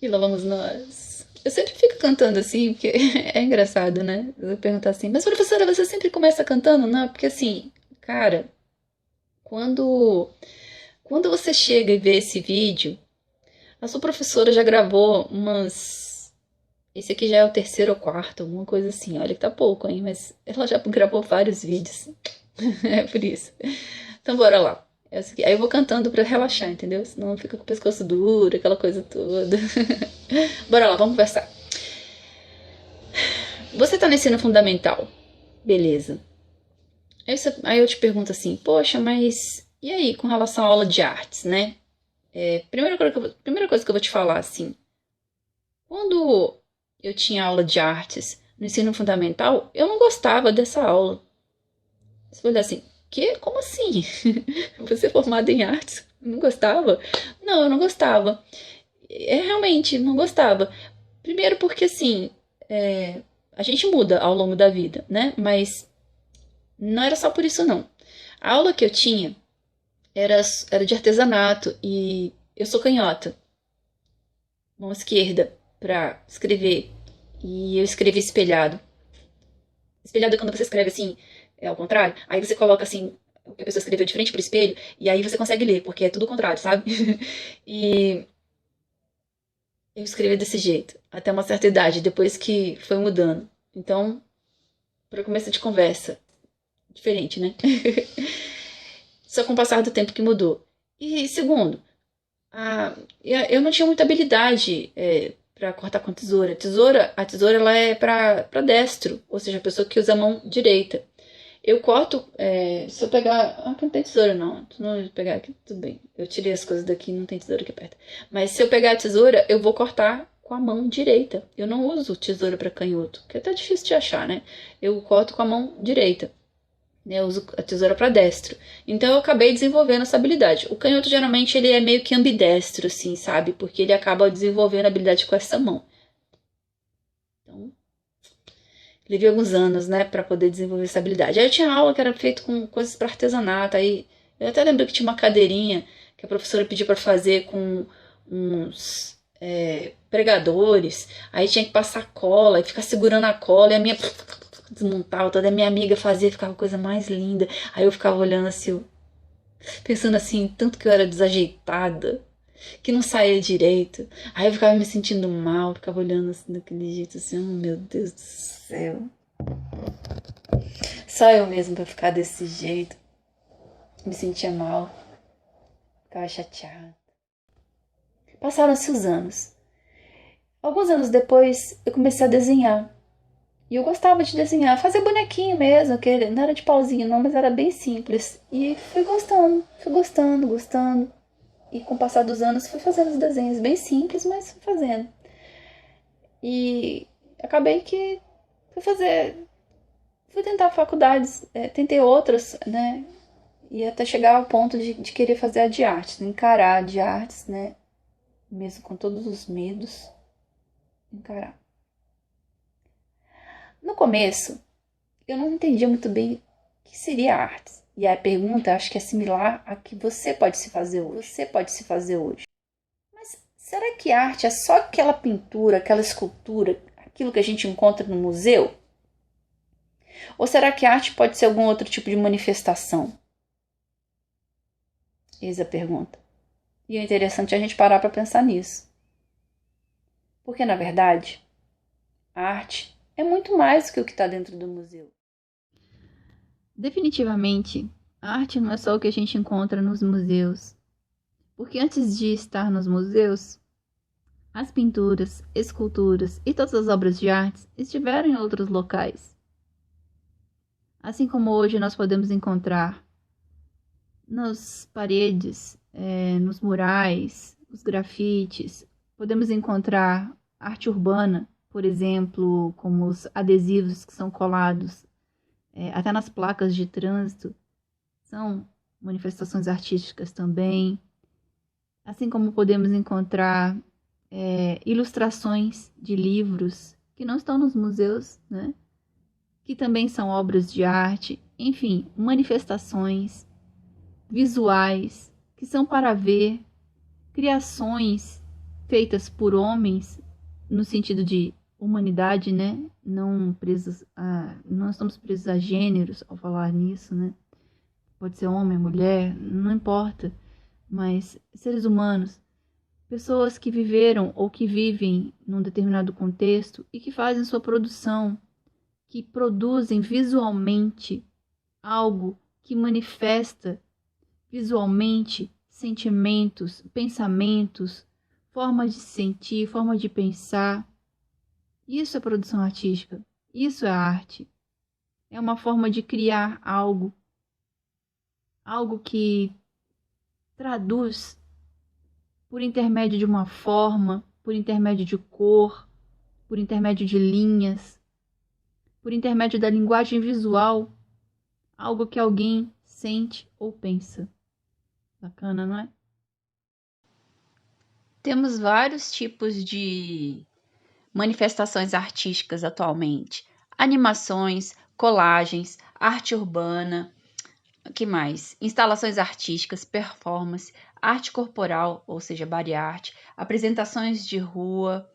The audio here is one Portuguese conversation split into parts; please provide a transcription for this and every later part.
E lá vamos nós. Eu sempre fico cantando assim, porque é engraçado, né? Eu perguntar assim, mas professora, você sempre começa cantando? Não, porque assim, cara, quando, quando você chega e vê esse vídeo, a sua professora já gravou umas. Esse aqui já é o terceiro ou quarto, alguma coisa assim. Olha que tá pouco, hein? Mas ela já gravou vários vídeos. É por isso. Então bora lá. É o seguinte, aí eu vou cantando pra relaxar, entendeu? Senão fica com o pescoço duro, aquela coisa toda. Bora lá, vamos conversar. Você tá no ensino fundamental. Beleza. Aí eu te pergunto assim, poxa, mas e aí com relação à aula de artes, né? Primeira coisa que eu vou te falar, assim, quando eu tinha aula de artes no ensino fundamental, eu não gostava dessa aula. Você vai olhar assim, que? Como assim? Você é formada em artes? Não gostava? Não, eu não gostava. Realmente, não gostava. Primeiro porque, assim, a gente muda ao longo da vida, né? Mas não era só por isso, não. A aula que eu tinha era de artesanato e eu sou canhota, mão esquerda, para escrever. E eu escrevi espelhado. Espelhado é quando você escreve assim, é ao contrário. Aí você coloca assim, o que a pessoa escreveu de frente pro espelho, e aí você consegue ler, porque é tudo o contrário, sabe? E eu escrevi desse jeito, até uma certa idade, depois que foi mudando. Então, para começo de conversa, diferente, né? Só com o passar do tempo que mudou. E segundo, eu não tinha muita habilidade para cortar com tesoura. A tesoura ela é para destro, ou seja, a pessoa que usa a mão direita. Eu corto, se eu pegar. Ah, aqui não tem tesoura, não. Se não pegar aqui, tudo bem. Eu tirei as coisas daqui, não tem tesoura aqui perto. Mas se eu pegar a tesoura, eu vou cortar com a mão direita. Eu não uso tesoura para canhoto, que é até difícil de achar, né? Eu corto com a mão direita. Né? Eu uso a tesoura para destro. Então eu acabei desenvolvendo essa habilidade. O canhoto geralmente ele é meio que ambidestro, assim, sabe? Porque ele acaba desenvolvendo a habilidade com essa mão. Então, levei alguns anos, né, para poder desenvolver essa habilidade. Aí eu tinha aula que era feito com coisas para artesanato. Aí eu até lembro que tinha uma cadeirinha que a professora pediu para fazer com uns pregadores. Aí tinha que passar cola e ficar segurando a cola. E a minha desmontava toda. A minha amiga fazia, ficava a coisa mais linda. Aí eu ficava olhando assim, pensando assim, tanto que eu era desajeitada, que não saía direito. Aí eu ficava me sentindo mal, ficava olhando assim daquele jeito assim, oh, meu Deus do céu. Só eu mesmo pra ficar desse jeito. Me sentia mal, ficava chateada. Passaram-se os anos. Alguns anos depois, eu comecei a desenhar. E eu gostava de desenhar, fazer bonequinho mesmo, que não era de pauzinho não, mas era bem simples. E fui gostando, gostando. E com o passar dos anos fui fazendo os desenhos bem simples, mas fui fazendo. E acabei que fui fazer, fui tentar faculdades, tentei outras, né? E até chegar ao ponto de querer fazer a de artes, encarar a de artes, né? Mesmo com todos os medos, encarar. No começo, eu não entendia muito bem o que seria artes. E a pergunta acho que é similar a que você pode se fazer hoje. Você pode se fazer hoje. Mas será que arte é só aquela pintura, aquela escultura, aquilo que a gente encontra no museu? Ou será que arte pode ser algum outro tipo de manifestação? Eis a pergunta. E é interessante a gente parar para pensar nisso. Porque, na verdade, a arte é muito mais do que o que está dentro do museu. Definitivamente, a arte não é só o que a gente encontra nos museus. Porque antes de estar nos museus, as pinturas, esculturas e todas as obras de arte estiveram em outros locais. Assim como hoje nós podemos encontrar nas paredes, nos murais, os grafites, podemos encontrar arte urbana, por exemplo, como os adesivos que são colados até nas placas de trânsito, são manifestações artísticas também. Assim como podemos encontrar ilustrações de livros que não estão nos museus, né? Que também são obras de arte, enfim, manifestações visuais que são para ver, criações feitas por homens, no sentido de humanidade, né? Não estamos presos a gêneros ao falar nisso, né? Pode ser homem, mulher, não importa. Mas seres humanos, pessoas que viveram ou que vivem num determinado contexto e que fazem sua produção, que produzem visualmente algo que manifesta visualmente sentimentos, pensamentos, formas de sentir, forma de pensar. Isso é produção artística, isso é arte. É uma forma de criar algo que traduz por intermédio de uma forma, por intermédio de cor, por intermédio de linhas, por intermédio da linguagem visual, algo que alguém sente ou pensa. Bacana, não é? Temos vários tipos de manifestações artísticas atualmente. Animações, colagens, arte urbana, o que mais? Instalações artísticas, performance, arte corporal, ou seja, body art, apresentações de rua,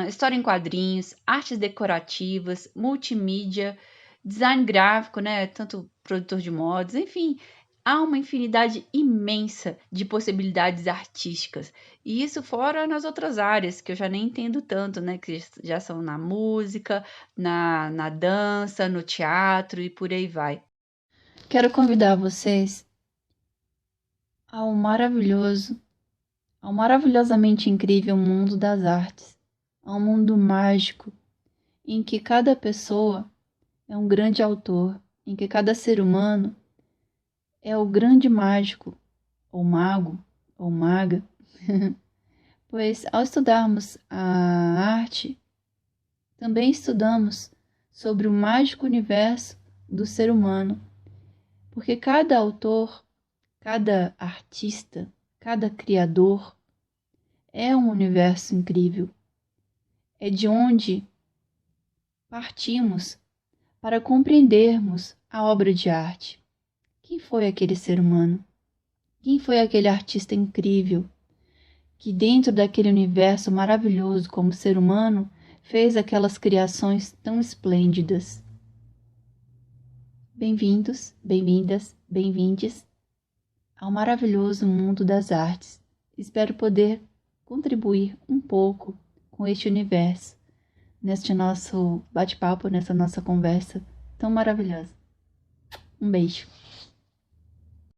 história em quadrinhos, artes decorativas, multimídia, design gráfico, né? Tanto produtor de modas, enfim, há uma infinidade imensa de possibilidades artísticas. E isso fora nas outras áreas, que eu já nem entendo tanto, né? Que já são na música, na dança, no teatro e por aí vai. Quero convidar vocês ao maravilhosamente incrível mundo das artes, ao mundo mágico, em que cada pessoa é um grande autor, em que cada ser humano é o grande mágico, ou mago, ou maga, pois ao estudarmos a arte, também estudamos sobre o mágico universo do ser humano, porque cada autor, cada artista, cada criador é um universo incrível. É de onde partimos para compreendermos a obra de arte. Quem foi aquele ser humano? Quem foi aquele artista incrível que, dentro daquele universo maravilhoso como ser humano, fez aquelas criações tão esplêndidas? Bem-vindos, bem-vindas, bem-vindes ao maravilhoso mundo das artes. Espero poder contribuir um pouco com este universo, neste nosso bate-papo, nessa nossa conversa tão maravilhosa. Um beijo.